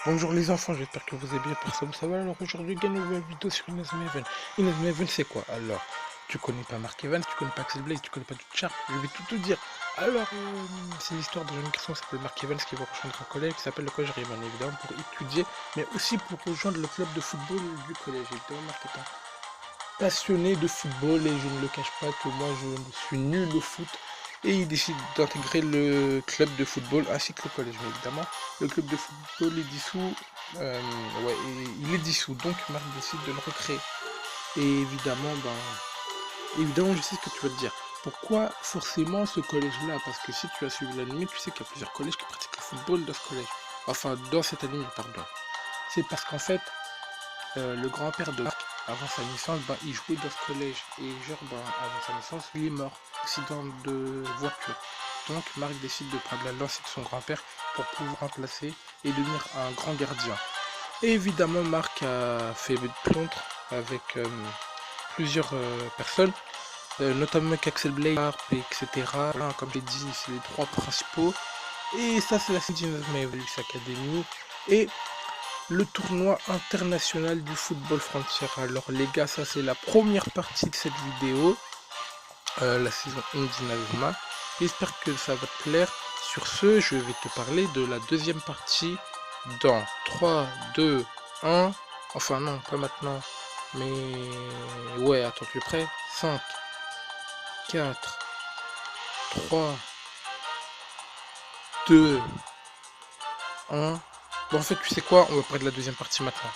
Bonjour les enfants, j'espère que vous allez bien, personne ça va. Alors aujourd'hui, une nouvelle vidéo sur Inazuma Eleven. Inazuma Eleven c'est quoi? Alors, tu connais pas Mark Evans, tu connais pas Axel Blaze, tu connais pas Sharp, je vais tout te dire. Alors, c'est l'histoire d'un jeune garçon qui s'appelle Mark Evans qui va rejoindre un collège qui s'appelle le collège Rayman, évidemment pour étudier, mais aussi pour rejoindre le club de football du collège. Évidemment, Mark est un passionné de football et je ne le cache pas que moi je suis nul au foot et il décide d'intégrer le club de football ainsi que le collège. Mais évidemment, le club de football est dissous, ouais, et il est dissous, donc Marc décide de le recréer. Et évidemment, évidemment, je sais ce que tu vas te dire. Pourquoi forcément ce collège-là? Parce que si tu as suivi l'anime, tu sais qu'il y a plusieurs collèges qui pratiquent le football dans ce collège. Enfin, dans cet anime, pardon. C'est parce qu'en fait, le grand-père de Marc, avant sa naissance, il jouait dans ce collège. Et genre, avant sa naissance, il est mort. Accident de voiture. Donc, Marc décide de prendre la lance de son grand-père pour pouvoir remplacer et devenir un grand gardien. Et évidemment, Marc a fait plontre avec plusieurs personnes, notamment avec Axel Blaze, etc. Voilà, comme j'ai dit, c'est les trois principaux. Et ça, c'est la Inazuma Eleven Academy. Et le tournoi international du football frontière. Alors les gars, ça c'est la première partie de cette vidéo, la saison 1 d'Inazuma. J'espère que ça va te plaire. Sur ce, je vais te parler de la deuxième partie dans 3, 2, 1. Enfin non, pas maintenant. Mais ouais, attends, tu es prêt? 5, 4, 3, 2, 1. Bon, en fait, tu sais quoi? On va parler de la deuxième partie maintenant.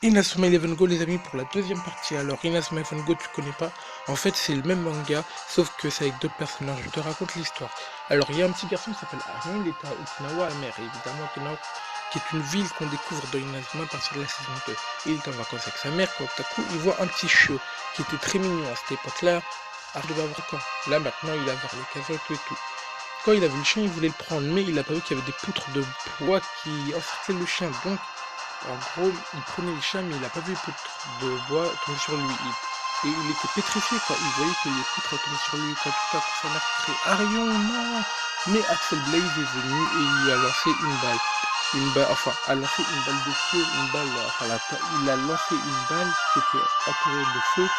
Inazuma Eleven Go les amis pour la deuxième partie. Alors Inazuma Eleven Go tu connais pas, en fait c'est le même manga sauf que c'est avec d'autres personnages, je te raconte l'histoire. Alors il y a un petit garçon qui s'appelle Arion, il est à Okinawa, la mer évidemment Okinawa, qui est une ville qu'on découvre dans Inazuma à partir de la saison 2. Il est en vacances avec sa mère quand tout à coup il voit un petit chiot qui était très mignon à cette époque là. Alors il devait avoir quoi? Là maintenant il a vers les casettes et tout. Quand il a vu le chien il voulait le prendre mais il a pas vu qu'il y avait des poutres de bois qui encerclaient le chien, donc en gros, il prenait le chat, mais il n'a pas vu les poutres de bois tomber sur lui. Et il était pétrifié, quoi. Il voyait que les poutres tombaient sur lui. Quand tout à coup, sa mère criait Arion, non! Mais Axel Blaze est venu et il lui a lancé une balle. Enfin, a lancé une balle de feu, une balle, enfin, il a lancé une balle qui était entourée de feu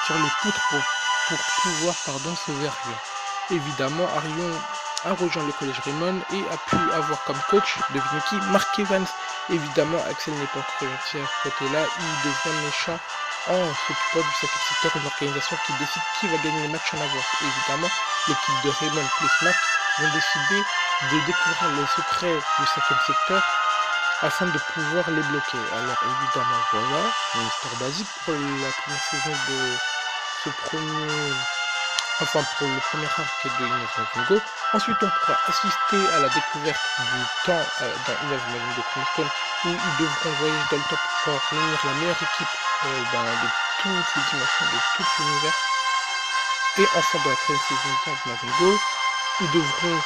sur les poutres pour pouvoir, sauver Arion. Évidemment, Arion a rejoint le collège Raymond et a pu avoir comme coach, devinez qui, Mark Evans. Évidemment, Axel n'est pas encore gentil à ce côté-là, il devient méchant en s'occupant du second secteur, une organisation qui décide qui va gagner les matchs en avance. Évidemment, l'équipe de Raymond plus Mark vont décider de découvrir les secrets du second secteur afin de pouvoir les bloquer. Alors évidemment, voilà, une histoire basique pour la première saison de ce premier... Enfin, pour le premier arc de Inazuma Go. Ensuite, on pourra assister à la découverte du temps dans Inazuma Go Chromestone, où ils devront voyager dans le temps pour pouvoir réunir la meilleure équipe de toutes les dimensions, de tout l'univers. Et enfin, dans la troisième saison d'Inazuma Go, ils devront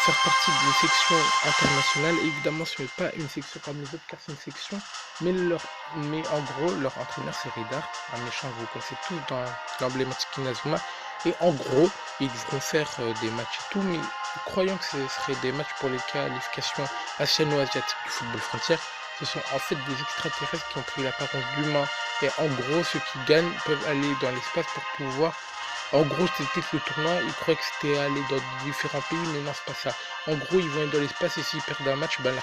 faire partie d'une section internationale. Évidemment, ce n'est pas une section comme les autres, car c'est une section, mais en gros, leur entraîneur c'est Redar, un méchant que vous connaissez tous dans l'emblématique Inazuma. Et en gros, ils devront faire des matchs et tout, mais croyant que ce serait des matchs pour les qualifications asiano-asiatiques du football frontière, ce sont en fait des extraterrestres qui ont pris l'apparence d'humains. Et en gros, ceux qui gagnent peuvent aller dans l'espace pour pouvoir... En gros, c'était le tournoi, ils croyaient que c'était aller dans différents pays, mais non, c'est pas ça. En gros, ils vont aller dans l'espace et s'ils perdent un match, la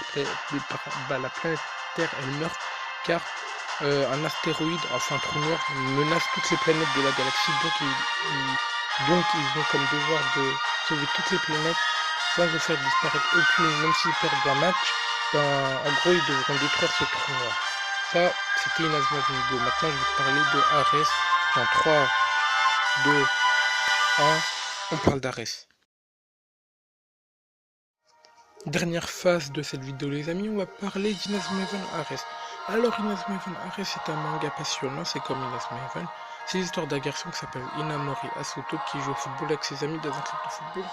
planète Terre, elle meurt, car un astéroïde, enfin un trou noir, menace toutes les planètes de la galaxie, donc ils ont comme devoir de sauver toutes les planètes sans en faire disparaître aucune, même s'ils perdent un match, en gros ils devront détruire ce trou noir. Ça, c'était Inazuma Go. Maintenant je vais te parler de Ares dans 3, 2, 1, on parle d'Ares. Dernière phase de cette vidéo les amis, on va parler d'Inazuma Eleven Ares. Alors Inazuma Eleven Ares est un manga passionnant, c'est comme Inazuma Eleven. C'est l'histoire d'un garçon qui s'appelle Inamori Asuto qui joue au football avec ses amis dans un club de football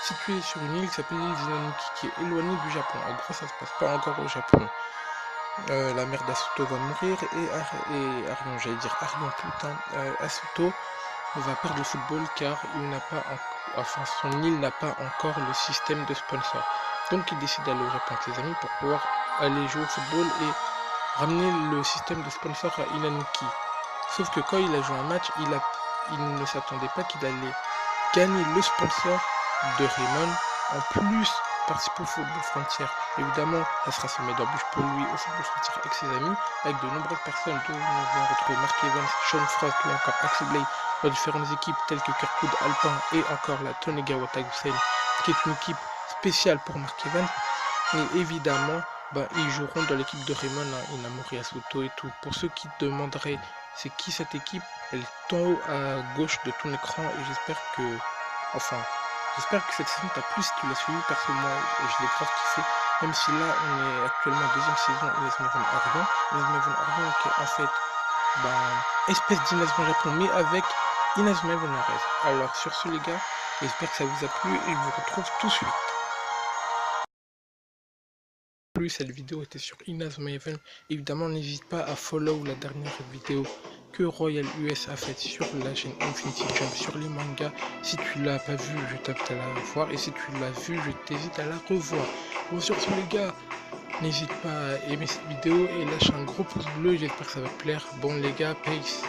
situé sur une île qui s'appelle l'île Zinanuki qui est éloignée du Japon. En gros ça se passe pas encore au Japon. La mère d'Asuto va mourir et Arion, j'allais dire Arion putain, Asuto va perdre le football car il n'a pas son île n'a pas encore le système de sponsor. Donc il décide d'aller au Japon avec les amis pour pouvoir aller jouer au football et ramener le système de sponsor à Inanuki. Sauf que quand il a joué un match, il ne s'attendait pas qu'il allait gagner le sponsor de Raymond, en plus participer au football frontière. Évidemment, ça sera sommet d'embûche pour lui au football frontière avec ses amis, avec de nombreuses personnes dont nous allons retrouver Mark Evans, Sean Frost ou encore Axel Blade dans différentes équipes telles que Kirkwood Alpin et encore la Tonegawa Tagusen, qui est une équipe spéciale pour Mark Evans. Et évidemment, ils joueront dans l'équipe de Raymond, Inamori Asuto et tout. Pour ceux qui demanderaient c'est qui cette équipe, elle est en haut à gauche de ton écran et j'espère que cette saison t'a plu si tu l'as suivi. Perso, moi je l'ai grave kiffé, même si là on est actuellement en deuxième saison Inazuma Orion. Inazuma Orion qui est en fait espèce d'Inazuma Japon mais avec Inazuma Ares. Alors sur ce les gars, j'espère que ça vous a plu et je vous retrouve tout de suite. Cette vidéo était sur Inazuma Eleven. Évidemment, n'hésite pas à follow la dernière vidéo que Royal US a faite sur la chaîne Infinity Jump sur les mangas. Si tu l'as pas vu, je t'invite à la voir, et si tu l'as vu, je t'invite à la revoir. Bon, sur ce les gars, n'hésite pas à aimer cette vidéo et lâche un gros pouce bleu, j'espère que ça va te plaire. Bon les gars, peace.